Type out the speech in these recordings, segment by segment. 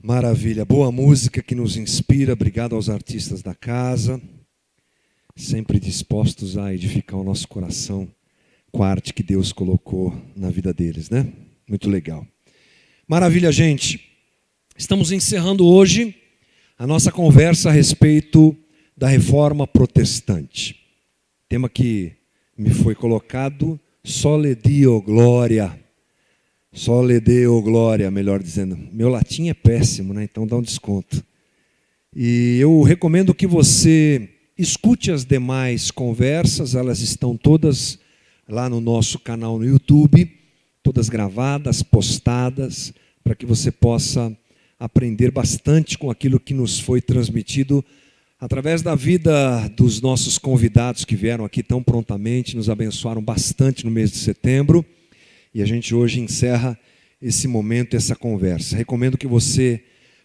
Maravilha, boa música que nos inspira. Obrigado aos artistas da casa, sempre dispostos a edificar o nosso coração com a arte que Deus colocou na vida deles, né? Muito legal. Maravilha, gente. Estamos encerrando hoje a nossa conversa a respeito da Reforma Protestante. Tema que me foi colocado, Sole Deo Gloria. Sole Deo Gloria, melhor dizendo. Meu latim é péssimo, né? Então dá um desconto. E eu recomendo que você escute as demais conversas, elas estão todas lá no nosso canal no YouTube, todas gravadas, postadas, para que você possa aprender bastante com aquilo que nos foi transmitido através da vida dos nossos convidados que vieram aqui tão prontamente, nos abençoaram bastante no mês de setembro. E a gente hoje encerra esse momento, essa conversa. Recomendo que você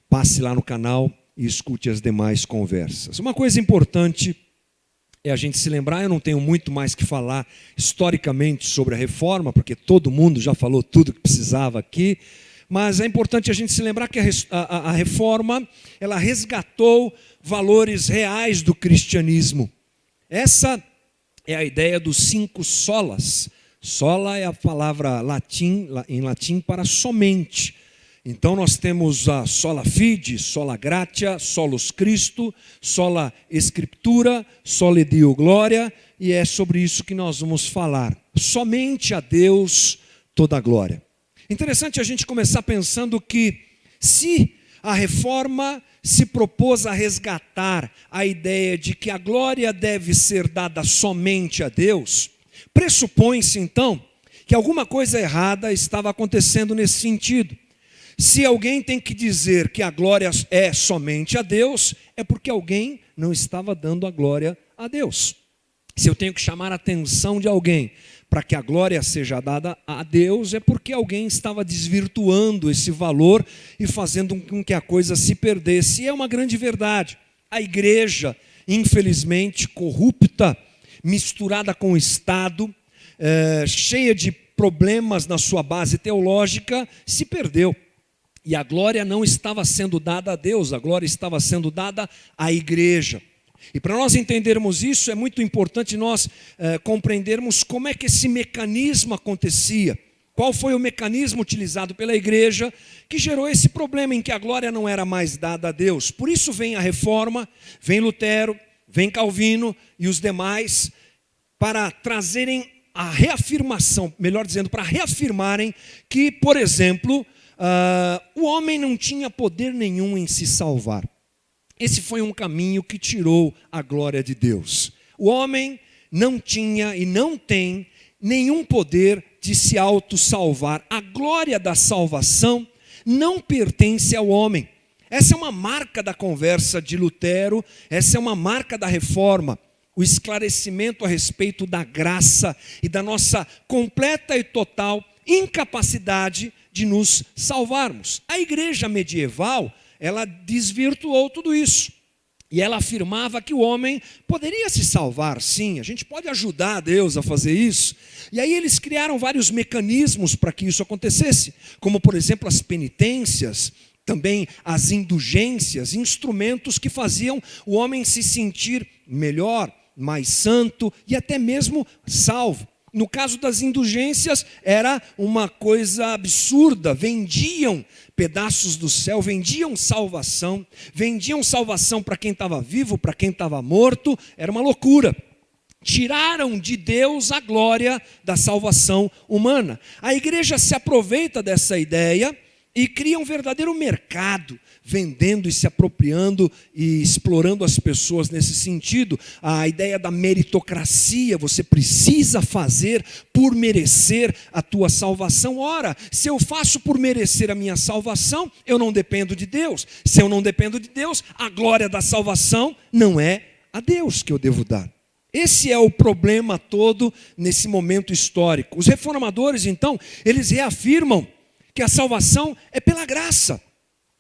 passe lá no canal e escute as demais conversas. Uma coisa importante é a gente se lembrar, eu não tenho muito mais que falar historicamente sobre a reforma, porque todo mundo já falou tudo que precisava aqui, mas é importante a gente se lembrar que a reforma, ela resgatou valores reais do cristianismo. Essa é a ideia dos 5 solas. Sola é a palavra em latim para somente. Então nós temos a sola fide, sola gratia, solus Christo, sola Scriptura, sole Deo Gloria, e é sobre isso que nós vamos falar. Somente a Deus toda a glória. Interessante a gente começar pensando que se a reforma se propôs a resgatar a ideia de que a glória deve ser dada somente a Deus, pressupõe-se, então, que alguma coisa errada estava acontecendo nesse sentido. Se alguém tem que dizer que a glória é somente a Deus, é porque alguém não estava dando a glória a Deus. Se eu tenho que chamar a atenção de alguém para que a glória seja dada a Deus, é porque alguém estava desvirtuando esse valor e fazendo com que a coisa se perdesse. E é uma grande verdade. A igreja, infelizmente, corrupta, misturada com o Estado, cheia de problemas na sua base teológica, se perdeu. E a glória não estava sendo dada a Deus, a glória estava sendo dada à igreja. E para nós entendermos isso, é muito importante nós compreendermos como é que esse mecanismo acontecia. Qual foi o mecanismo utilizado pela igreja que gerou esse problema em que a glória não era mais dada a Deus. Por isso vem a reforma, vem Lutero, vem Calvino e os demais para trazerem a reafirmação, melhor dizendo, para reafirmarem que, por exemplo, o homem não tinha poder nenhum em se salvar. Esse foi um caminho que tirou a glória de Deus. O homem não tinha e não tem nenhum poder de se auto-salvar. A glória da salvação não pertence ao homem. Essa é uma marca da conversa de Lutero, essa é uma marca da reforma, o esclarecimento a respeito da graça e da nossa completa e total incapacidade de nos salvarmos. A igreja medieval, ela desvirtuou tudo isso. E ela afirmava que o homem poderia se salvar, sim, a gente pode ajudar a Deus a fazer isso. E aí eles criaram vários mecanismos para que isso acontecesse, como por exemplo as penitências, também as indulgências, instrumentos que faziam o homem se sentir melhor, mais santo e até mesmo salvo. No caso das indulgências, era uma coisa absurda, vendiam pedaços do céu, vendiam salvação para quem estava vivo, para quem estava morto, era uma loucura. Tiraram de Deus a glória da salvação humana. A igreja se aproveita dessa ideia e cria um verdadeiro mercado, vendendo e se apropriando e explorando as pessoas nesse sentido. A ideia da meritocracia, você precisa fazer por merecer a tua salvação. Ora, se eu faço por merecer a minha salvação, eu não dependo de Deus. Se eu não dependo de Deus, a glória da salvação não é a Deus que eu devo dar. Esse é o problema todo nesse momento histórico. Os reformadores, então, eles reafirmam que a salvação é pela graça,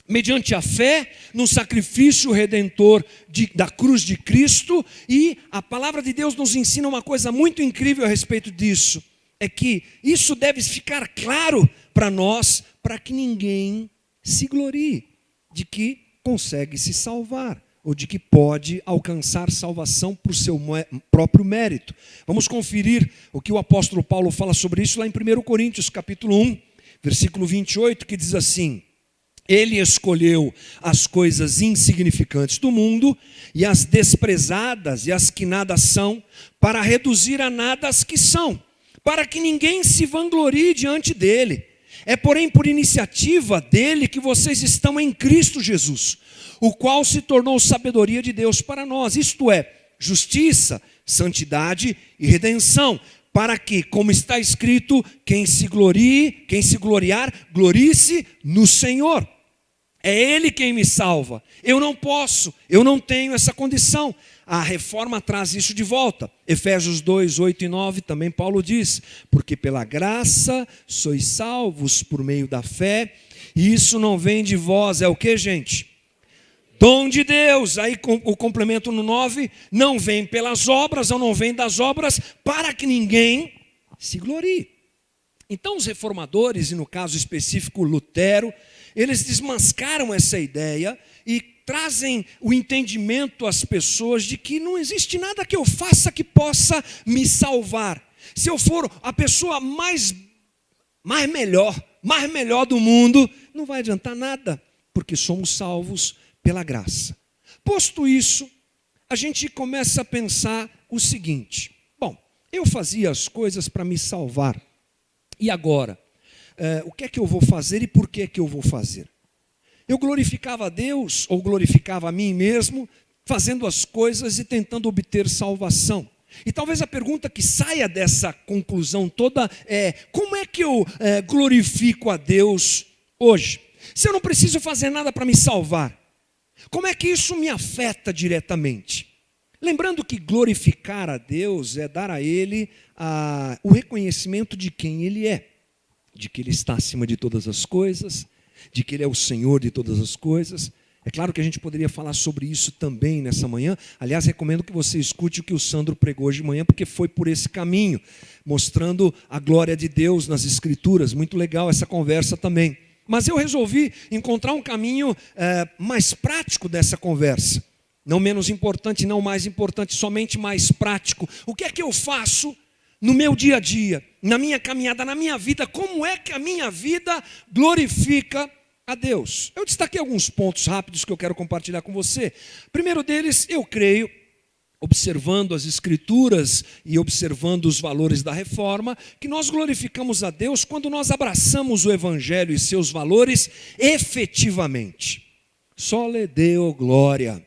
mediante a fé no sacrifício redentor da cruz de Cristo. E a palavra de Deus nos ensina uma coisa muito incrível a respeito disso, é que isso deve ficar claro para nós, para que ninguém se glorie. de que consegue se salvar, ou de que pode alcançar salvação por seu próprio mérito. Vamos conferir o que o apóstolo Paulo fala sobre isso lá em 1 Coríntios, capítulo 1, versículo 28, que diz assim: ele escolheu as coisas insignificantes do mundo e as desprezadas e as que nada são, para reduzir a nada as que são, para que ninguém se vanglorie diante dele. É, porém, por iniciativa dele que vocês estão em Cristo Jesus, o qual se tornou sabedoria de Deus para nós, isto é, justiça, santidade e redenção, para que, como está escrito, quem se gloriar, glorie-se no Senhor. É Ele quem me salva. Eu não posso, eu não tenho essa condição. A reforma traz isso de volta. Efésios 2, 8 e 9, também Paulo diz: porque pela graça sois salvos por meio da fé, e isso não vem de vós, é o que, gente? Dom de Deus. Aí o complemento no 9, não vem pelas obras, ou não vem das obras, para que ninguém se glorie. Então os reformadores, e no caso específico Lutero, eles desmascaram essa ideia e trazem o entendimento às pessoas de que não existe nada que eu faça que possa me salvar. Se eu for a pessoa mais melhor do mundo, não vai adiantar nada, porque somos salvos pela graça. Posto isso, a gente começa a pensar o seguinte: bom, eu fazia as coisas para me salvar, e agora? O que é que eu vou fazer e por que é que eu vou fazer? Eu glorificava a Deus ou glorificava a mim mesmo, fazendo as coisas e tentando obter salvação. E talvez a pergunta que saia dessa conclusão toda é: como é que eu glorifico a Deus hoje? Se eu não preciso fazer nada para me salvar, como é que isso me afeta diretamente? Lembrando que glorificar a Deus é dar a Ele o reconhecimento de quem Ele é, de que Ele está acima de todas as coisas, de que Ele é o Senhor de todas as coisas. É claro que a gente poderia falar sobre isso também nessa manhã. Aliás, recomendo que você escute o que o Sandro pregou hoje de manhã, porque foi por esse caminho, mostrando a glória de Deus nas Escrituras. Muito legal essa conversa também. Mas eu resolvi encontrar um caminho mais prático dessa conversa. Não menos importante, não mais importante, somente mais prático. O que é que eu faço no meu dia a dia, na minha caminhada, na minha vida? Como é que a minha vida glorifica a Deus? Eu destaquei alguns pontos rápidos que eu quero compartilhar com você. Primeiro deles, eu creio, observando as Escrituras e observando os valores da reforma, que nós glorificamos a Deus quando nós abraçamos o Evangelho e seus valores efetivamente. Sole Deo glória.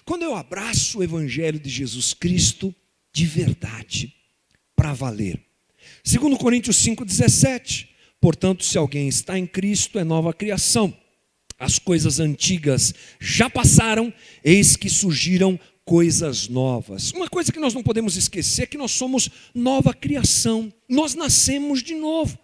Quando eu abraço o Evangelho de Jesus Cristo de verdade, para valer. 2 Coríntios 5,17, portanto, se alguém está em Cristo, é nova criação. As coisas antigas já passaram, eis que surgiram coisas novas. Uma coisa que nós não podemos esquecer é que nós somos nova criação, nós nascemos de novo.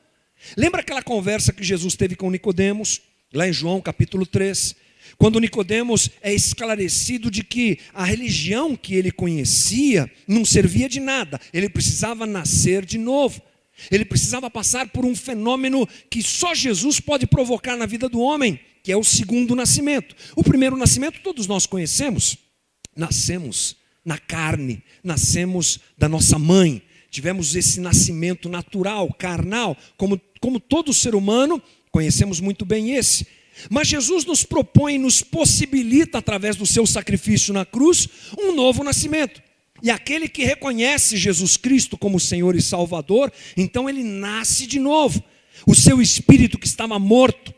Lembra aquela conversa que Jesus teve com Nicodemos, lá em João capítulo 3? Quando Nicodemos é esclarecido de que a religião que ele conhecia não servia de nada, ele precisava nascer de novo. Ele precisava passar por um fenômeno que só Jesus pode provocar na vida do homem, que é o segundo nascimento. O primeiro nascimento todos nós conhecemos. Nascemos na carne, nascemos da nossa mãe. Tivemos esse nascimento natural, carnal, como todo ser humano, conhecemos muito bem esse. Mas Jesus nos propõe, nos possibilita, através do seu sacrifício na cruz, um novo nascimento. E aquele que reconhece Jesus Cristo como Senhor e Salvador, então ele nasce de novo. O seu espírito que estava morto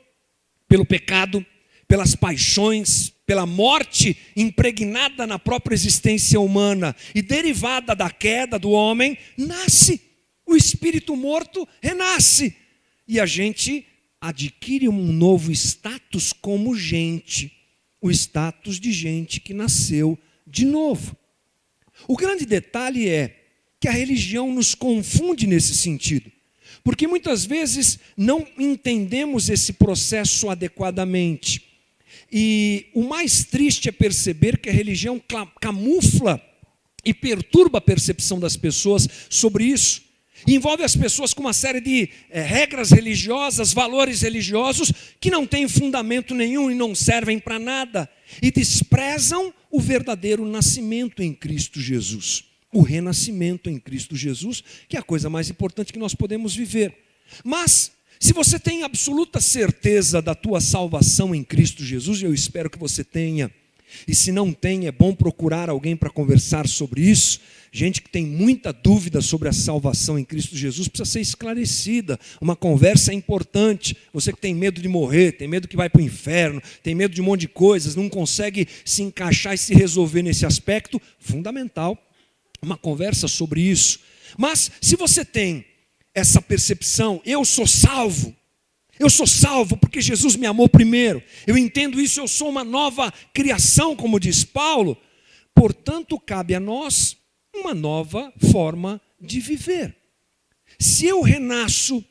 pelo pecado, pelas paixões, pela morte impregnada na própria existência humana e derivada da queda do homem, nasce. O espírito morto renasce. E a gente adquire um novo status como gente, o status de gente que nasceu de novo. O grande detalhe é que a religião nos confunde nesse sentido, porque muitas vezes não entendemos esse processo adequadamente. E o mais triste é perceber que a religião camufla e perturba a percepção das pessoas sobre isso. Envolve as pessoas com uma série de regras religiosas, valores religiosos, que não têm fundamento nenhum e não servem para nada. E desprezam o verdadeiro nascimento em Cristo Jesus. O renascimento em Cristo Jesus, que é a coisa mais importante que nós podemos viver. Mas, se você tem absoluta certeza da tua salvação em Cristo Jesus, e eu espero que você tenha, e se não tem, é bom procurar alguém para conversar sobre isso. Gente que tem muita dúvida sobre a salvação em Cristo Jesus precisa ser esclarecida. Uma conversa é importante. Você que tem medo de morrer, tem medo que vai para o inferno, tem medo de um monte de coisas, não consegue se encaixar e se resolver nesse aspecto, fundamental, uma conversa sobre isso. Mas se você tem essa percepção, eu sou salvo porque Jesus me amou primeiro, eu entendo isso, eu sou uma nova criação, como diz Paulo, portanto cabe a nós uma nova forma de viver. Se eu renasço,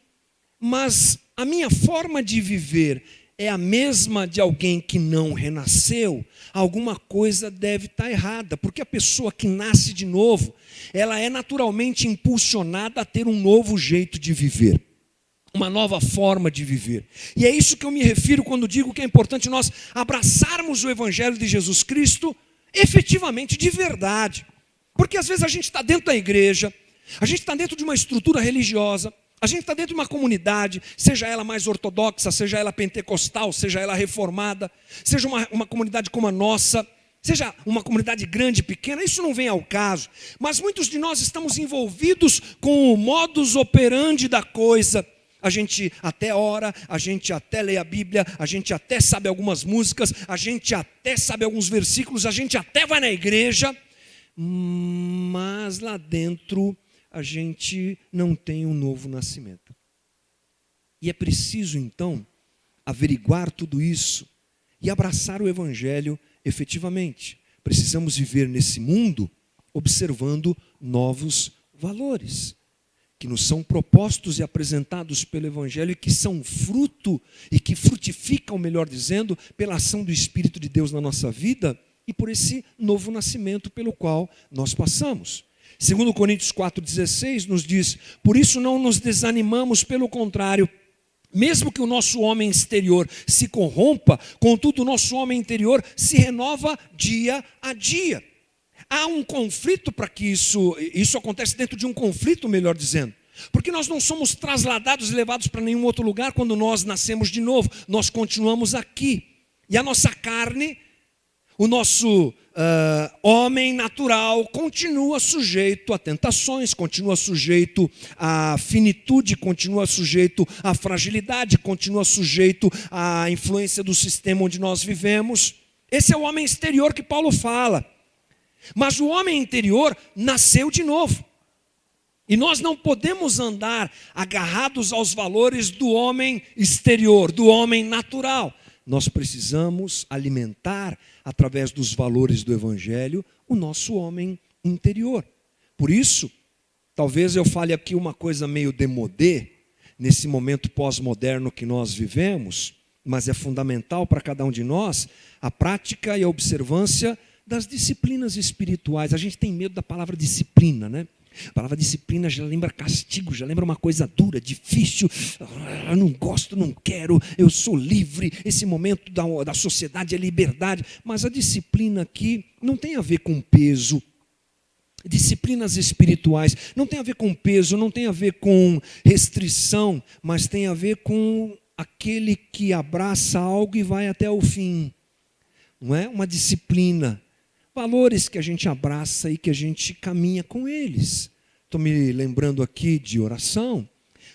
mas a minha forma de viver é a mesma de alguém que não renasceu, alguma coisa deve estar errada, porque a pessoa que nasce de novo, ela é naturalmente impulsionada a ter um novo jeito de viver, uma nova forma de viver. E é isso que eu me refiro quando digo que é importante nós abraçarmos o Evangelho de Jesus Cristo efetivamente, de verdade. Porque às vezes a gente está dentro da igreja, a gente está dentro de uma estrutura religiosa, a gente está dentro de uma comunidade, seja ela mais ortodoxa, seja ela pentecostal, seja ela reformada, seja uma comunidade como a nossa, seja uma comunidade grande, pequena, isso não vem ao caso. Mas muitos de nós estamos envolvidos com o modus operandi da coisa. A gente até ora, a gente até lê a Bíblia, a gente até sabe algumas músicas, a gente até sabe alguns versículos, a gente até vai na igreja, mas lá dentro a gente não tem um novo nascimento. E é preciso então averiguar tudo isso e abraçar o Evangelho efetivamente. Precisamos viver nesse mundo observando novos valores que nos são propostos e apresentados pelo Evangelho e que são fruto e que frutificam, melhor dizendo, pela ação do Espírito de Deus na nossa vida e por esse novo nascimento pelo qual nós passamos. 2 Coríntios 4,16 nos diz: por isso não nos desanimamos, pelo contrário, mesmo que o nosso homem exterior se corrompa, contudo o nosso homem interior se renova dia a dia. Há um conflito para que isso acontece dentro de um conflito, melhor dizendo. Porque nós não somos trasladados e levados para nenhum outro lugar quando nós nascemos de novo. Nós continuamos aqui. E a nossa carne, o nosso homem natural continua sujeito a tentações, continua sujeito à finitude, continua sujeito à fragilidade, continua sujeito à influência do sistema onde nós vivemos. Esse é o homem exterior que Paulo fala. Mas o homem interior nasceu de novo. E nós não podemos andar agarrados aos valores do homem exterior, do homem natural. Nós precisamos alimentar, através dos valores do Evangelho, o nosso homem interior. Por isso, talvez eu fale aqui uma coisa meio démodé, nesse momento pós-moderno que nós vivemos, mas é fundamental para cada um de nós, a prática e a observância das disciplinas espirituais. A gente tem medo da palavra disciplina, né? A palavra disciplina já lembra castigo, já lembra uma coisa dura, difícil. Eu não gosto, não quero, eu sou livre. Esse momento da sociedade é liberdade. Mas a disciplina aqui não tem a ver com peso. Disciplinas espirituais não tem a ver com peso, não tem a ver com restrição, mas tem a ver com aquele que abraça algo e vai até o fim. Não é? Uma disciplina. Valores que a gente abraça e que a gente caminha com eles. Estou me lembrando aqui de oração,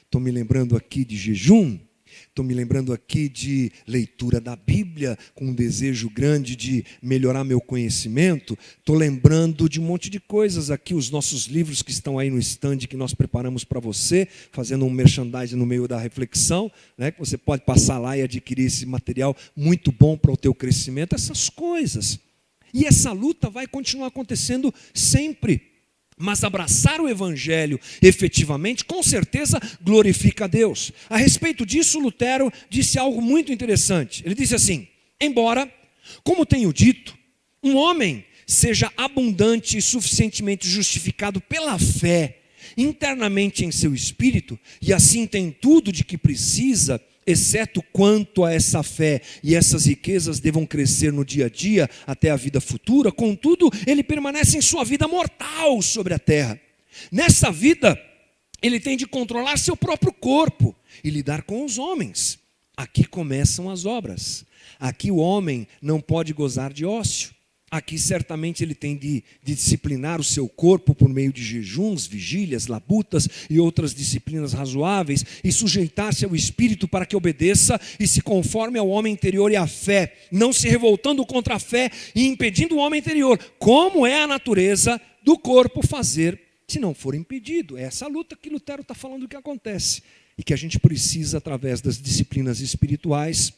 estou me lembrando aqui de jejum, estou me lembrando aqui de leitura da Bíblia, com um desejo grande de melhorar meu conhecimento. Estou lembrando de um monte de coisas aqui, os nossos livros que estão aí no stand que nós preparamos para você, fazendo um merchandising no meio da reflexão, né, que você pode passar lá e adquirir esse material muito bom para o teu crescimento, essas coisas. E essa luta vai continuar acontecendo sempre. Mas abraçar o Evangelho efetivamente, com certeza, glorifica a Deus. A respeito disso, Lutero disse algo muito interessante. Ele disse assim: embora, como tenho dito, um homem seja abundante e suficientemente justificado pela fé, internamente em seu espírito, e assim tem tudo de que precisa, exceto quanto a essa fé, e essas riquezas devam crescer no dia a dia até a vida futura, contudo, ele permanece em sua vida mortal sobre a terra. Nessa vida, ele tem de controlar seu próprio corpo e lidar com os homens. Aqui começam as obras. Aqui o homem não pode gozar de ócio. Aqui certamente ele tem de disciplinar o seu corpo por meio de jejuns, vigílias, labutas e outras disciplinas razoáveis, e sujeitar-se ao espírito para que obedeça e se conforme ao homem interior e à fé, não se revoltando contra a fé e impedindo o homem interior, como é a natureza do corpo fazer, se não for impedido. É essa luta que Lutero está falando que acontece, e que a gente precisa, através das disciplinas espirituais,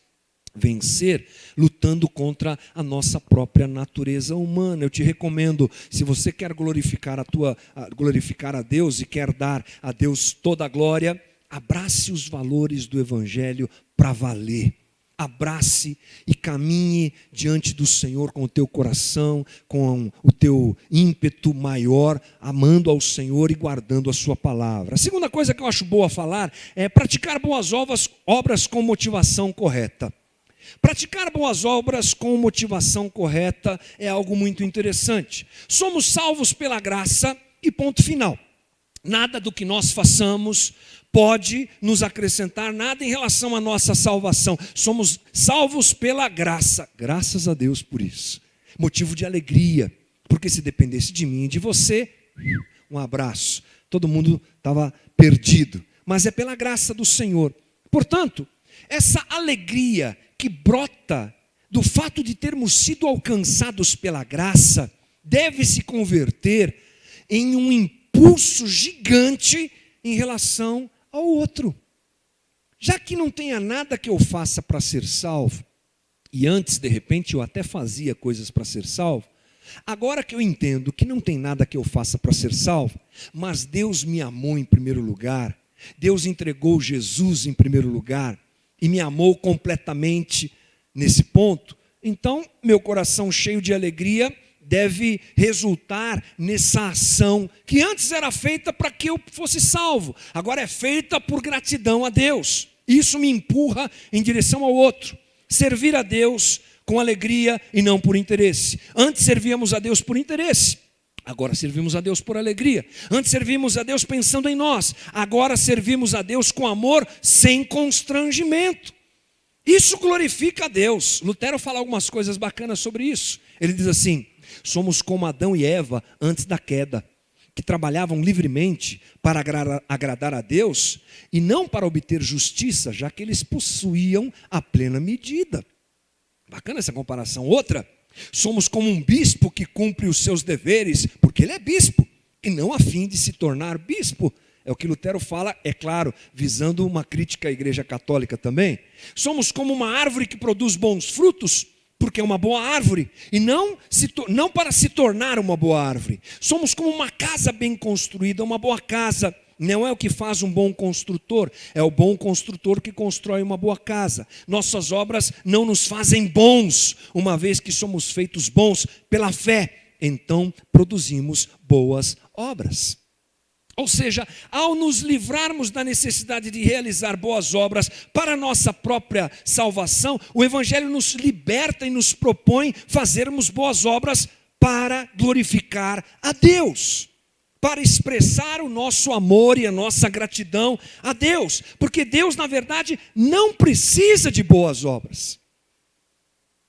vencer, lutando contra a nossa própria natureza humana. Eu te recomendo, se você quer glorificar a Deus e quer dar a Deus toda a glória, abrace os valores do Evangelho para valer. Abrace e caminhe diante do Senhor com o teu coração, com o teu ímpeto maior, amando ao Senhor e guardando a sua palavra. A segunda coisa que eu acho boa falar é praticar boas obras com motivação correta. Praticar boas obras com motivação correta é algo muito interessante. Somos salvos pela graça e ponto final. Nada do que nós façamos pode nos acrescentar nada em relação à nossa salvação. Somos salvos pela graça. Graças a Deus por isso. Motivo de alegria, porque se dependesse de mim e de você, um abraço. Todo mundo estava perdido. Mas é pela graça do Senhor. Portanto, essa alegria que brota do fato de termos sido alcançados pela graça deve se converter em um impulso gigante em relação ao outro. Já que não tenha nada que eu faça para ser salvo, e antes de repente eu até fazia coisas para ser salvo, agora que eu entendo que não tem nada que eu faça para ser salvo, mas Deus me amou em primeiro lugar, Deus entregou Jesus em primeiro lugar, e me amou completamente nesse ponto, então meu coração cheio de alegria deve resultar nessa ação que antes era feita para que eu fosse salvo, agora é feita por gratidão a Deus. Isso me empurra em direção ao outro. Servir a Deus com alegria e não por interesse. Antes servíamos a Deus por interesse, agora servimos a Deus por alegria. Antes servimos a Deus pensando em nós, agora servimos a Deus com amor, sem constrangimento. Isso glorifica a Deus. Lutero fala algumas coisas bacanas sobre isso. Ele diz assim: somos como Adão e Eva antes da queda, que trabalhavam livremente para agradar a Deus e não para obter justiça, já que eles possuíam a plena medida. Bacana essa comparação. Outra, somos como um bispo que cumpre os seus deveres, porque ele é bispo, e não a fim de se tornar bispo. É o que Lutero fala, é claro, visando uma crítica à Igreja Católica também. Somos como uma árvore que produz bons frutos, porque é uma boa árvore, e não para se tornar uma boa árvore. Somos como uma casa bem construída, uma boa casa. Não é o que faz um bom construtor, é o bom construtor que constrói uma boa casa. Nossas obras não nos fazem bons, uma vez que somos feitos bons pela fé, então produzimos boas obras. Ou seja, ao nos livrarmos da necessidade de realizar boas obras para a nossa própria salvação, o Evangelho nos liberta e nos propõe fazermos boas obras para glorificar a Deus, para expressar o nosso amor e a nossa gratidão a Deus, porque Deus, na verdade, não precisa de boas obras,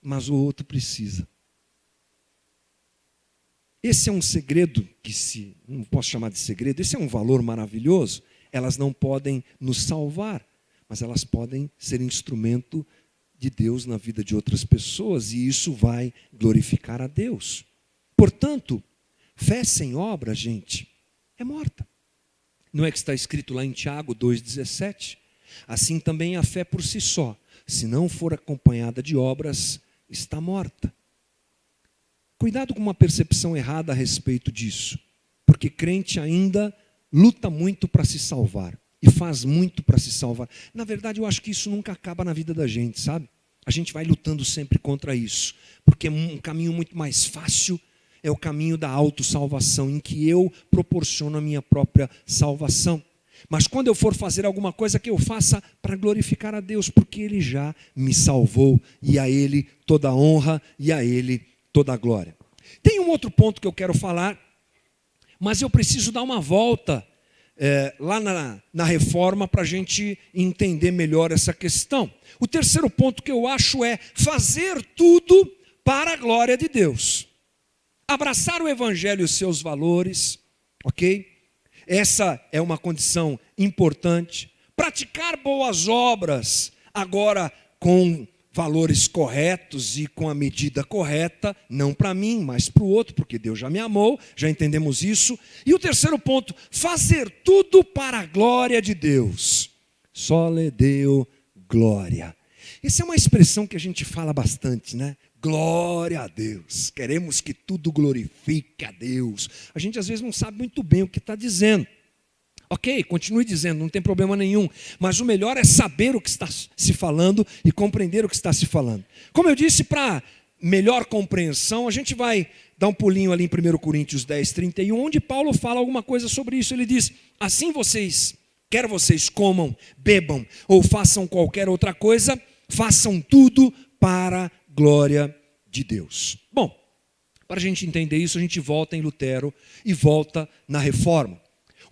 mas o outro precisa. Esse é um segredo não posso chamar de segredo, esse é um valor maravilhoso. Elas não podem nos salvar, mas elas podem ser instrumento de Deus na vida de outras pessoas, e isso vai glorificar a Deus. Portanto, fé sem obra, gente, é morta. Não é que está escrito lá em Tiago 2,17? Assim também a fé por si só, se não for acompanhada de obras, está morta. Cuidado com uma percepção errada a respeito disso, porque crente ainda luta muito para se salvar e faz muito para se salvar. Na verdade, eu acho que isso nunca acaba na vida da gente, sabe? A gente vai lutando sempre contra isso, porque é um caminho muito mais fácil é o caminho da autossalvação, em que eu proporciono a minha própria salvação. Mas quando eu for fazer alguma coisa, que eu faça para glorificar a Deus, porque Ele já me salvou, e a Ele toda a honra e a Ele toda a glória. Tem um outro ponto que eu quero falar, mas eu preciso dar uma volta lá na reforma para a gente entender melhor essa questão. O terceiro ponto que eu acho é fazer tudo para a glória de Deus. Abraçar o Evangelho e os seus valores, ok? Essa é uma condição importante. Praticar boas obras, agora com valores corretos e com a medida correta, não para mim, mas para o outro, porque Deus já me amou, já entendemos isso. E o terceiro ponto, fazer tudo para a glória de Deus. Só lhe deu glória. Essa é uma expressão que a gente fala bastante, né? Glória a Deus. Queremos que tudo glorifique a Deus. A gente às vezes não sabe muito bem o que está dizendo. Ok, continue dizendo, não tem problema nenhum. Mas o melhor é saber o que está se falando e compreender o que está se falando. Como eu disse, para melhor compreensão, a gente vai dar um pulinho ali em 1 Coríntios 10, 31, onde Paulo fala alguma coisa sobre isso. Ele diz, assim vocês, quer vocês comam, bebam ou façam qualquer outra coisa, façam tudo para a glória de Deus. Bom, para a gente entender isso, a gente volta em Lutero e volta na Reforma.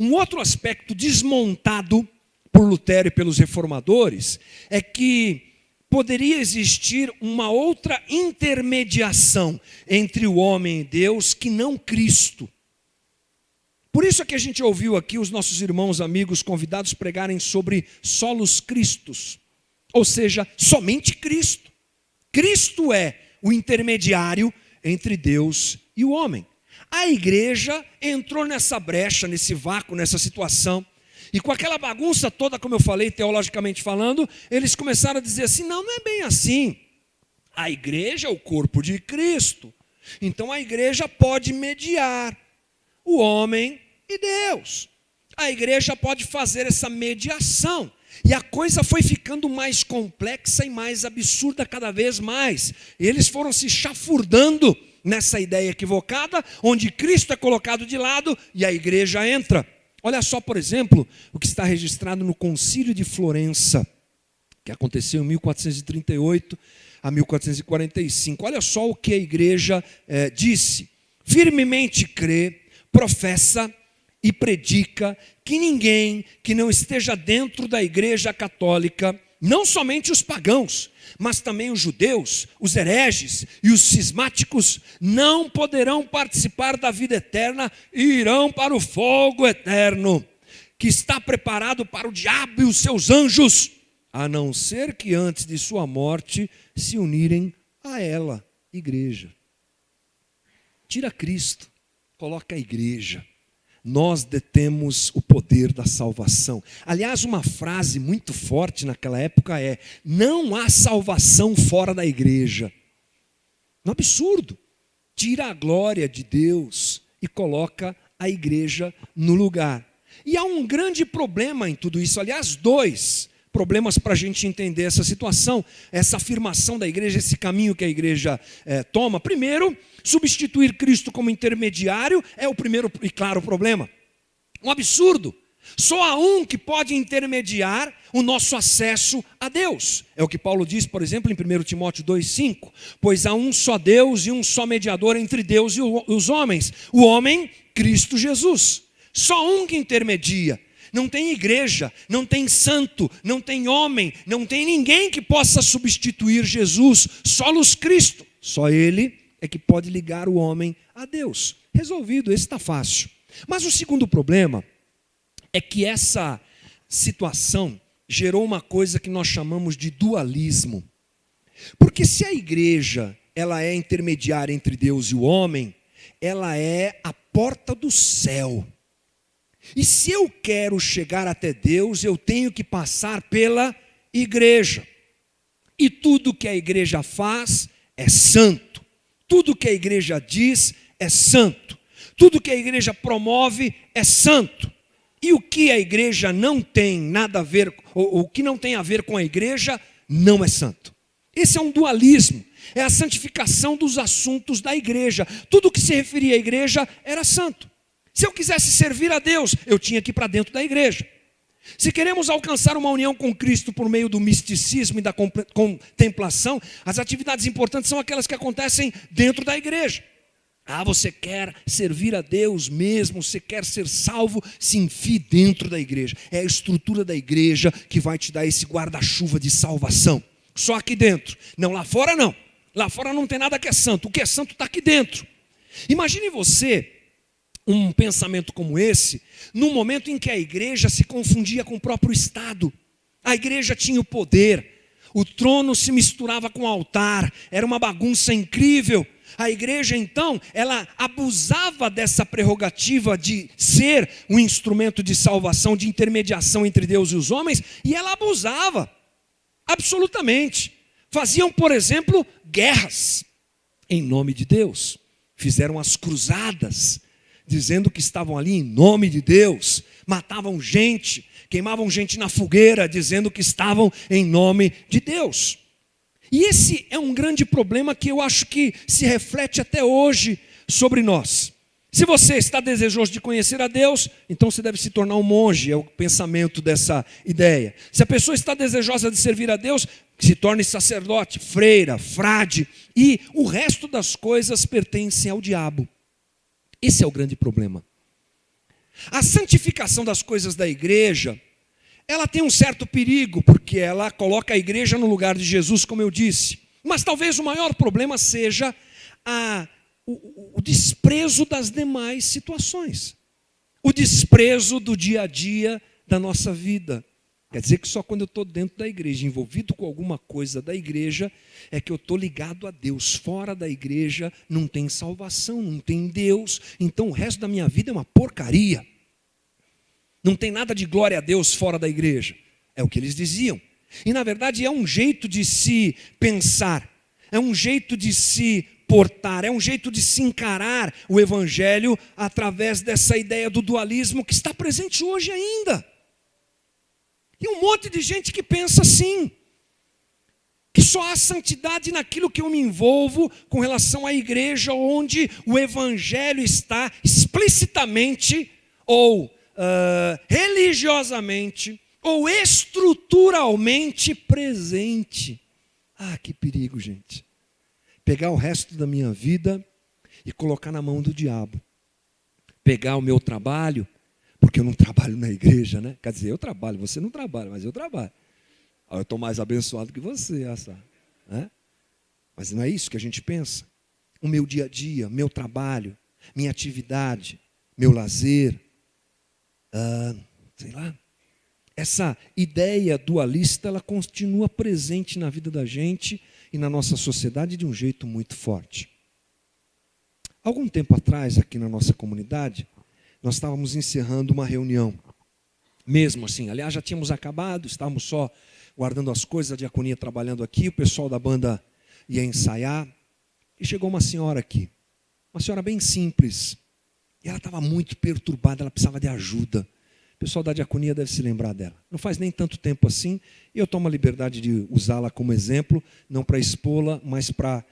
Um outro aspecto desmontado por Lutero e pelos reformadores é que poderia existir uma outra intermediação entre o homem e Deus que não Cristo. Por isso é que a gente ouviu aqui os nossos irmãos, amigos, convidados pregarem sobre solos Cristos, ou seja, somente Cristo. Cristo é o intermediário entre Deus e o homem. A igreja entrou nessa brecha, nesse vácuo, nessa situação. E com aquela bagunça toda, como eu falei, teologicamente falando, eles começaram a dizer assim, não é bem assim. A igreja é o corpo de Cristo. Então a igreja pode mediar o homem e Deus. A igreja pode fazer essa mediação. E a coisa foi ficando mais complexa e mais absurda cada vez mais. Eles foram se chafurdando nessa ideia equivocada, onde Cristo é colocado de lado e a igreja entra. Olha só, por exemplo, o que está registrado no Concílio de Florença, que aconteceu em 1438 a 1445. Olha só o que a igreja disse. Firmemente crê, professa e predica que ninguém que não esteja dentro da igreja católica, não somente os pagãos, mas também os judeus, os hereges e os cismáticos, não poderão participar da vida eterna e irão para o fogo eterno, que está preparado para o diabo e os seus anjos, a não ser que antes de sua morte se unirem a ela, igreja. Tira Cristo, coloca a igreja. Nós detemos o poder da salvação. Aliás, uma frase muito forte naquela época é: não há salvação fora da igreja. Um absurdo. Tira a glória de Deus e coloca a igreja no lugar. E há um grande problema em tudo isso. Aliás, dois problemas para a gente entender essa situação, essa afirmação da igreja, esse caminho que a igreja toma. Primeiro, substituir Cristo como intermediário é o primeiro e claro problema. Um absurdo. Só há um que pode intermediar o nosso acesso a Deus. É o que Paulo diz, por exemplo, em 1 Timóteo 2,5. Pois há um só Deus e um só mediador entre Deus e os homens. O homem, Cristo Jesus. Só um que intermedia. Não tem igreja, não tem santo, não tem homem, não tem ninguém que possa substituir Jesus. Solos Cristo. Só Ele é que pode ligar o homem a Deus. Resolvido, esse está fácil. Mas o segundo problema é que essa situação gerou uma coisa que nós chamamos de dualismo. Porque se a igreja ela é intermediária entre Deus e o homem, ela é a porta do céu. E se eu quero chegar até Deus, eu tenho que passar pela igreja. E tudo que a igreja faz é santo. Tudo que a igreja diz é santo. Tudo que a igreja promove é santo. E o que a igreja não tem nada a ver, ou o que não tem a ver com a igreja, não é santo. Esse é um dualismo, é a santificação dos assuntos da igreja. Tudo que se referia à igreja era santo. Se eu quisesse servir a Deus, eu tinha que ir para dentro da igreja. Se queremos alcançar uma união com Cristo por meio do misticismo e da contemplação, as atividades importantes são aquelas que acontecem dentro da igreja. Você quer servir a Deus mesmo, você quer ser salvo, se enfie dentro da igreja. É a estrutura da igreja que vai te dar esse guarda-chuva de salvação. Só aqui dentro, não lá fora não. Lá fora não tem nada que é santo, o que é santo está aqui dentro. Imagine você um pensamento como esse, num momento em que a igreja se confundia com o próprio Estado. A igreja tinha o poder, o trono se misturava com o altar, era uma bagunça incrível. A igreja então, ela abusava dessa prerrogativa de ser um instrumento de salvação, de intermediação entre Deus e os homens, e ela abusava. Absolutamente. Faziam, por exemplo, guerras em nome de Deus. Fizeram as cruzadas, dizendo que estavam ali em nome de Deus. Matavam gente, queimavam gente na fogueira, dizendo que estavam em nome de Deus. E esse é um grande problema que eu acho que se reflete até hoje sobre nós. Se você está desejoso de conhecer a Deus, então você deve se tornar um monge, é o pensamento dessa ideia. Se a pessoa está desejosa de servir a Deus, se torne sacerdote, freira, frade, e o resto das coisas pertencem ao diabo. Esse é o grande problema. A santificação das coisas da igreja, ela tem um certo perigo, porque ela coloca a igreja no lugar de Jesus, como eu disse. Mas talvez o maior problema seja o desprezo das demais situações. O desprezo do dia a dia da nossa vida. Quer dizer que só quando eu estou dentro da igreja, envolvido com alguma coisa da igreja, é que eu estou ligado a Deus. Fora da igreja não tem salvação, não tem Deus. Então o resto da minha vida é uma porcaria. Não tem nada de glória a Deus fora da igreja. É o que eles diziam. E na verdade é um jeito de se pensar. É um jeito de se portar, é um jeito de se encarar o evangelho através dessa ideia do dualismo que está presente hoje ainda. Tem um monte de gente que pensa assim, que só há santidade naquilo que eu me envolvo com relação à igreja, onde o evangelho está explicitamente ou religiosamente ou estruturalmente presente. Que perigo, gente. Pegar o resto da minha vida e colocar na mão do diabo. Pegar o meu trabalho, porque eu não trabalho na igreja, né? Quer dizer, eu trabalho, você não trabalha, mas eu trabalho. Eu estou mais abençoado que você, né? Mas não é isso que a gente pensa. O meu dia a dia, meu trabalho, minha atividade, meu lazer, sei lá. Essa ideia dualista, ela continua presente na vida da gente e na nossa sociedade de um jeito muito forte. Algum tempo atrás, aqui na nossa comunidade, nós estávamos encerrando uma reunião. Mesmo assim, aliás, já tínhamos acabado, estávamos só guardando as coisas, a diaconia trabalhando aqui, o pessoal da banda ia ensaiar, e chegou uma senhora aqui, uma senhora bem simples, e ela estava muito perturbada, ela precisava de ajuda. O pessoal da diaconia deve se lembrar dela. Não faz nem tanto tempo assim, e eu tomo a liberdade de usá-la como exemplo, não para expô-la, mas para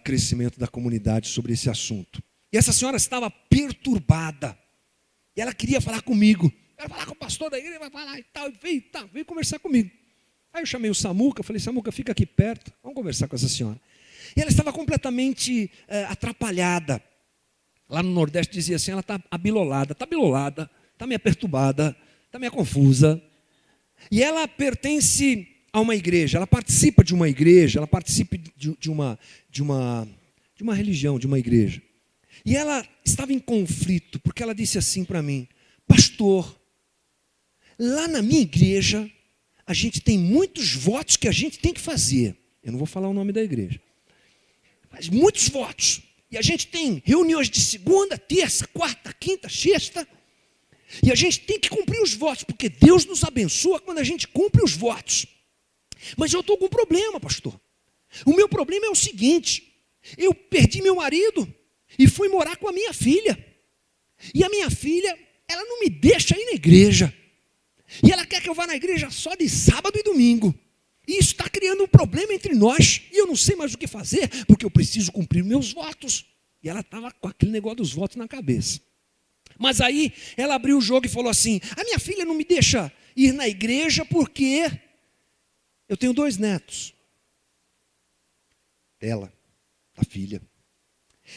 crescimento da comunidade sobre esse assunto. E essa senhora estava perturbada, e ela queria falar comigo. Ela vai falar com o pastor da igreja, vai falar e tal, veio conversar comigo. Aí eu chamei o Samuca, falei, Samuca, fica aqui perto, vamos conversar com essa senhora. E ela estava completamente atrapalhada. Lá no Nordeste dizia assim, ela está abilolada, está meio perturbada, está meio confusa. E ela pertence a uma igreja, ela participa de uma igreja, ela participa de uma religião, de uma igreja. E ela estava em conflito, porque ela disse assim para mim, pastor, lá na minha igreja, a gente tem muitos votos que a gente tem que fazer. Eu não vou falar o nome da igreja. Mas muitos votos. E a gente tem reuniões de segunda, terça, quarta, quinta, sexta. E a gente tem que cumprir os votos, porque Deus nos abençoa quando a gente cumpre os votos. Mas eu estou com um problema, pastor. O meu problema é o seguinte, eu perdi meu marido e fui morar com a minha filha. E a minha filha, ela não me deixa ir na igreja. E ela quer que eu vá na igreja só de sábado e domingo. E isso está criando um problema entre nós. E eu não sei mais o que fazer, porque eu preciso cumprir meus votos. E ela estava com aquele negócio dos votos na cabeça. Mas aí ela abriu o jogo e falou assim: a minha filha não me deixa ir na igreja porque eu tenho 2 netos. Ela, a filha.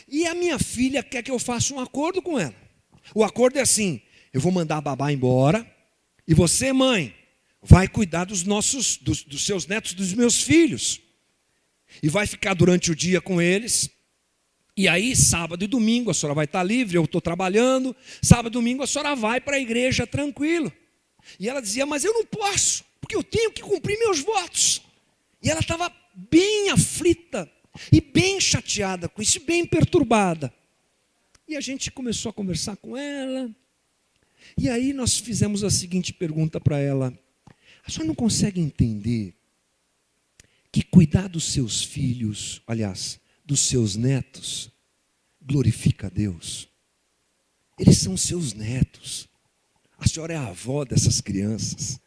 E a minha filha quer que eu faça um acordo com ela. O acordo é assim: eu vou mandar a babá embora, e você, mãe, vai cuidar dos seus netos, dos meus filhos. E vai ficar durante o dia com eles. E aí, sábado e domingo, a senhora vai estar livre, eu estou trabalhando. Sábado e domingo, a senhora vai para a igreja tranquilo. E ela dizia: mas eu não posso, porque eu tenho que cumprir meus votos. E ela estava bem aflita, e bem chateada com isso, bem perturbada. E a gente começou a conversar com ela. E aí nós fizemos a seguinte pergunta para ela: a senhora não consegue entender que cuidar dos seus filhos, aliás, dos seus netos, glorifica a Deus? Eles são seus netos. A senhora é a avó dessas crianças.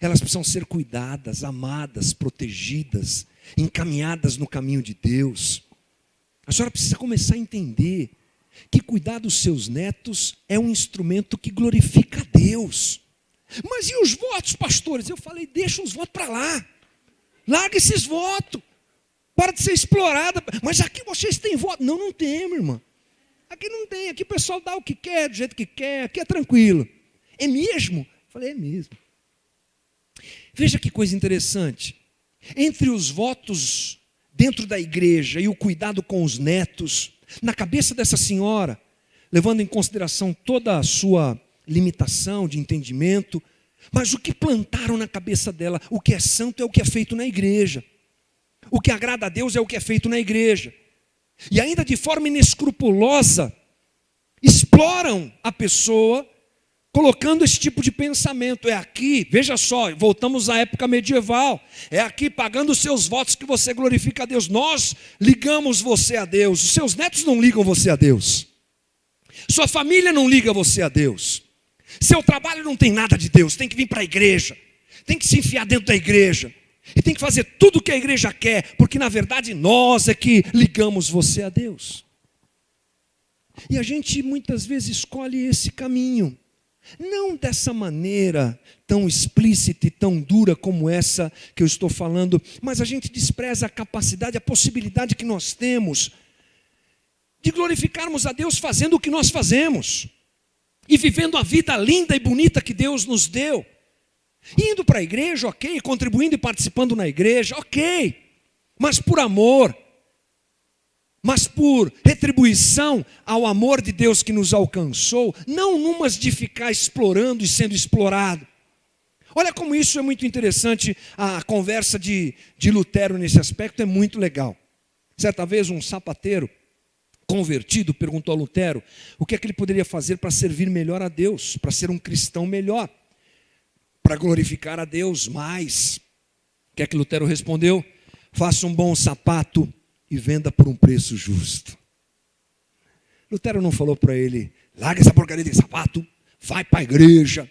Elas precisam ser cuidadas, amadas, protegidas, encaminhadas no caminho de Deus. A senhora precisa começar a entender que cuidar dos seus netos é um instrumento que glorifica a Deus. Mas e os votos, pastores? Eu falei: deixa os votos para lá. Larga esses votos. Para de ser explorada. Mas aqui vocês têm voto? Não, não tem, minha irmã. Aqui não tem. Aqui o pessoal dá o que quer, do jeito que quer. Aqui é tranquilo. É mesmo? Eu falei: é mesmo. Veja que coisa interessante. Entre os votos dentro da igreja e o cuidado com os netos, na cabeça dessa senhora, levando em consideração toda a sua limitação de entendimento, mas o que plantaram na cabeça dela: o que é santo é o que é feito na igreja. O que agrada a Deus é o que é feito na igreja. E ainda de forma inescrupulosa, exploram a pessoa, colocando esse tipo de pensamento. É aqui, veja só, voltamos à época medieval. É aqui, pagando os seus votos, que você glorifica a Deus. Nós ligamos você a Deus. Os seus netos não ligam você a Deus. Sua família não liga você a Deus. Seu trabalho não tem nada de Deus. Tem que vir para a igreja. Tem que se enfiar dentro da igreja. E tem que fazer tudo o que a igreja quer, porque na verdade nós é que ligamos você a Deus. E a gente muitas vezes escolhe esse caminho. Não dessa maneira tão explícita e tão dura como essa que eu estou falando, mas a gente despreza a capacidade, a possibilidade que nós temos de glorificarmos a Deus fazendo o que nós fazemos. E vivendo a vida linda e bonita que Deus nos deu. Indo para a igreja, ok, contribuindo e participando na igreja, ok, mas por amor, mas por retribuição ao amor de Deus que nos alcançou, não numas de ficar explorando e sendo explorado. Olha como isso é muito interessante, a conversa de Lutero nesse aspecto é muito legal. Certa vez um sapateiro convertido perguntou a Lutero o que é que ele poderia fazer para servir melhor a Deus, para ser um cristão melhor, para glorificar a Deus mais. O que é que Lutero respondeu? Faça um bom sapato e venda por um preço justo. Lutero não falou para ele: larga essa porcaria de sapato, vai para a igreja,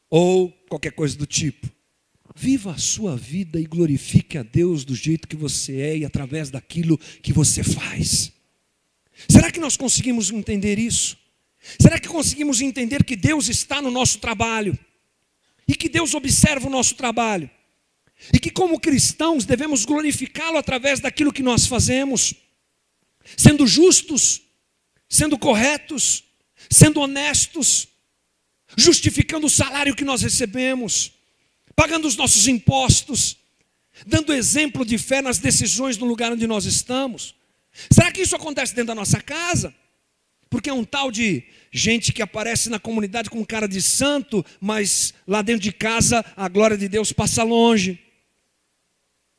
ou qualquer coisa do tipo. Viva a sua vida e glorifique a Deus do jeito que você é e através daquilo que você faz. Será que nós conseguimos entender isso? Será que conseguimos entender que Deus está no nosso trabalho? E que Deus observa o nosso trabalho. E que como cristãos devemos glorificá-lo através daquilo que nós fazemos. Sendo justos, sendo corretos, sendo honestos, justificando o salário que nós recebemos, pagando os nossos impostos, dando exemplo de fé nas decisões no lugar onde nós estamos. Será que isso acontece dentro da nossa casa? Porque é um tal de gente que aparece na comunidade com cara de santo, mas lá dentro de casa a glória de Deus passa longe.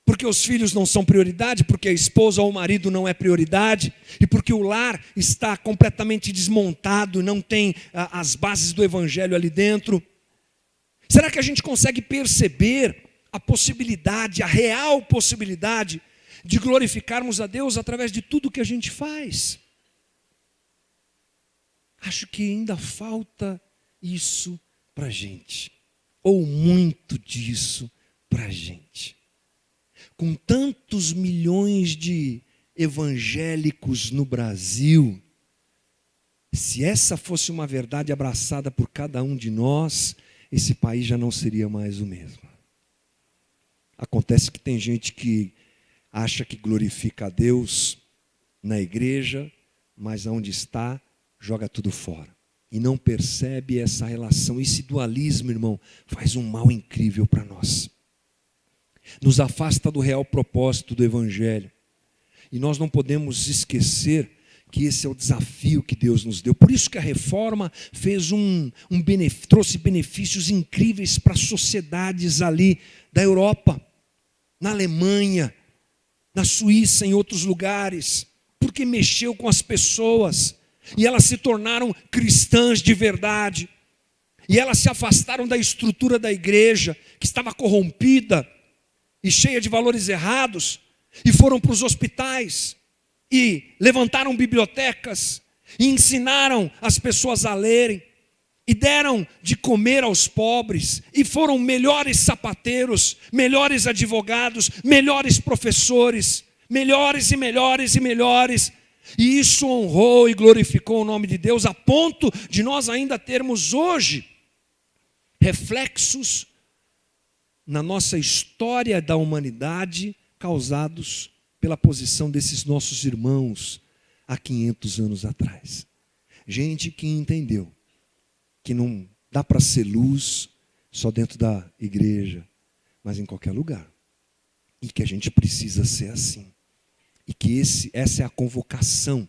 Porque os filhos não são prioridade, porque a esposa ou o marido não é prioridade, e porque o lar está completamente desmontado, não tem as bases do evangelho ali dentro. Será que a gente consegue perceber a possibilidade, a real possibilidade de glorificarmos a Deus através de tudo que a gente faz? Acho que ainda falta isso para a gente, ou muito disso para a gente. com tantos milhões de evangélicos no Brasil, se essa fosse uma verdade abraçada por cada um de nós, esse país já não seria mais o mesmo. Acontece que tem gente que acha que glorifica a Deus na igreja, mas onde está, joga tudo fora. E não percebe essa relação. Esse dualismo, irmão, faz um mal incrível para nós. Nos afasta do real propósito do Evangelho. E nós não podemos esquecer que esse é o desafio que Deus nos deu. Por isso que a reforma fez trouxe benefícios incríveis para as sociedades ali da Europa, na Alemanha, na Suíça, em outros lugares, porque mexeu com as pessoas, e elas se tornaram cristãs de verdade, e elas se afastaram da estrutura da igreja, que estava corrompida e cheia de valores errados, e foram para os hospitais, e levantaram bibliotecas, e ensinaram as pessoas a lerem, e deram de comer aos pobres, e foram melhores sapateiros, melhores advogados, melhores professores, melhores e melhores e melhores, e isso honrou e glorificou o nome de Deus, a ponto de nós ainda termos hoje reflexos na nossa história da humanidade causados pela posição desses nossos irmãos há 500 anos atrás. Gente que entendeu que não dá para ser luz só dentro da igreja, mas em qualquer lugar. E que a gente precisa ser assim. E que essa é a convocação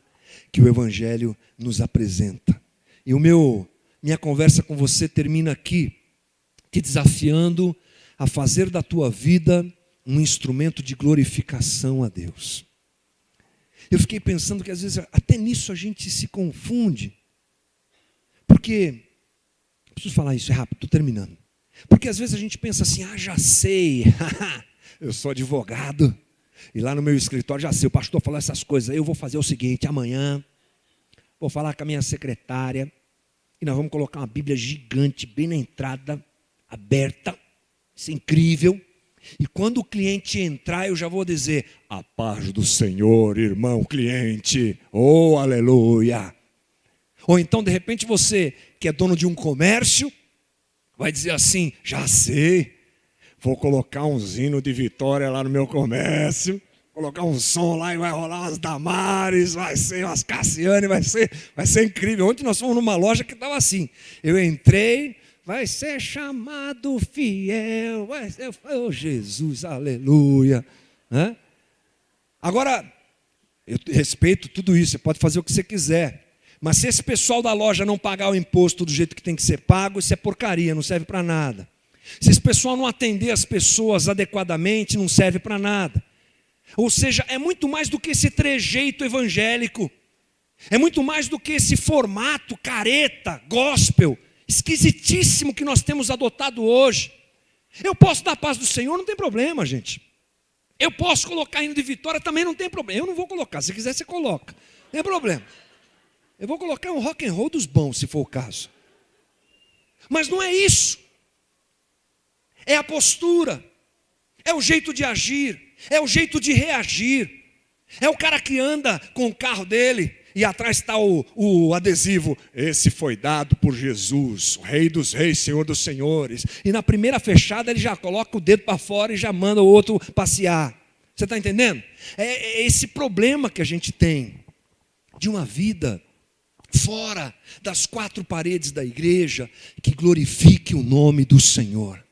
que o Evangelho nos apresenta. E minha conversa com você termina aqui, te desafiando a fazer da tua vida um instrumento de glorificação a Deus. Eu fiquei pensando que às vezes até nisso a gente se confunde. Porque, preciso falar isso, é rápido, estou terminando. Porque às vezes a gente pensa assim, já sei, eu sou advogado, e lá no meu escritório já sei, o pastor falou essas coisas, eu vou fazer o seguinte, amanhã, vou falar com a minha secretária, e nós vamos colocar uma Bíblia gigante, bem na entrada, aberta, isso é incrível, e quando o cliente entrar, eu já vou dizer, a paz do Senhor, irmão cliente, oh aleluia. Ou então, de repente, você que é dono de um comércio, vai dizer assim, já sei, vou colocar um hino de vitória lá no meu comércio, colocar um som lá e vai rolar umas Damares, vai ser umas Cassiane, vai ser incrível. Ontem nós fomos numa loja que estava assim, eu entrei, vai ser chamado fiel, vai ser, oh Jesus, aleluia. Agora, eu respeito tudo isso, você pode fazer o que você quiser. Mas se esse pessoal da loja não pagar o imposto do jeito que tem que ser pago, isso é porcaria, não serve para nada. Se esse pessoal não atender as pessoas adequadamente, não serve para nada. Ou seja, é muito mais do que esse trejeito evangélico. É muito mais do que esse formato careta, gospel, esquisitíssimo que nós temos adotado hoje. Eu posso dar a paz do Senhor, não tem problema, gente. Eu posso colocar hino de vitória, também não tem problema. Eu não vou colocar, se quiser você coloca, não tem problema. Eu vou colocar um rock and roll dos bons, se for o caso. Mas não é isso. É a postura, é o jeito de agir, é o jeito de reagir. É o cara que anda com o carro dele e atrás está o adesivo. Esse foi dado por Jesus, o Rei dos Reis, Senhor dos Senhores. E na primeira fechada ele já coloca o dedo para fora e já manda o outro passear. Você está entendendo? É esse problema que a gente tem de uma vida fora das quatro paredes da igreja, que glorifique o nome do Senhor.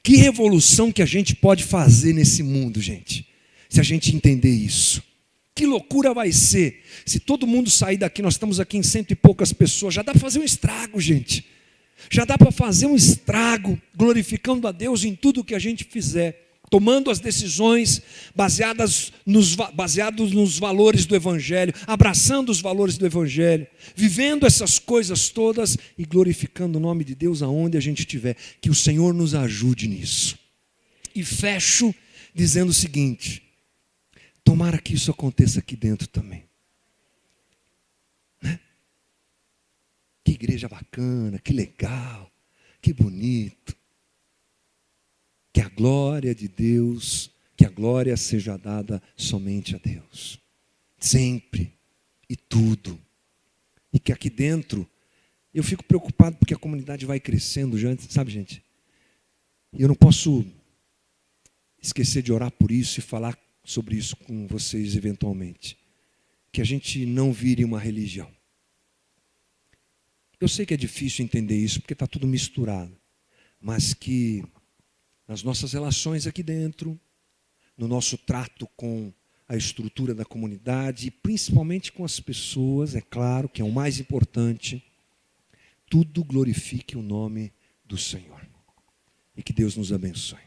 Que revolução que a gente pode fazer nesse mundo, gente, se a gente entender isso. Que loucura vai ser, se todo mundo sair daqui, nós estamos aqui em 100 e poucas pessoas, já dá para fazer um estrago, gente. Já dá para fazer um estrago, glorificando a Deus em tudo que a gente fizer. Tomando as decisões baseados nos valores do Evangelho, abraçando os valores do Evangelho, vivendo essas coisas todas e glorificando o nome de Deus aonde a gente estiver. Que o Senhor nos ajude nisso. E fecho dizendo o seguinte, tomara que isso aconteça aqui dentro também. Né? Que igreja bacana, que legal, que bonito. Que a glória de Deus, que a glória seja dada somente a Deus. Sempre e tudo. E que aqui dentro, eu fico preocupado porque a comunidade vai crescendo, sabe, gente? E eu não posso esquecer de orar por isso e falar sobre isso com vocês eventualmente. Que a gente não vire uma religião. Eu sei que é difícil entender isso porque está tudo misturado. Mas que nas nossas relações aqui dentro, no nosso trato com a estrutura da comunidade, e principalmente com as pessoas, é claro que é o mais importante, tudo glorifique o nome do Senhor. E que Deus nos abençoe.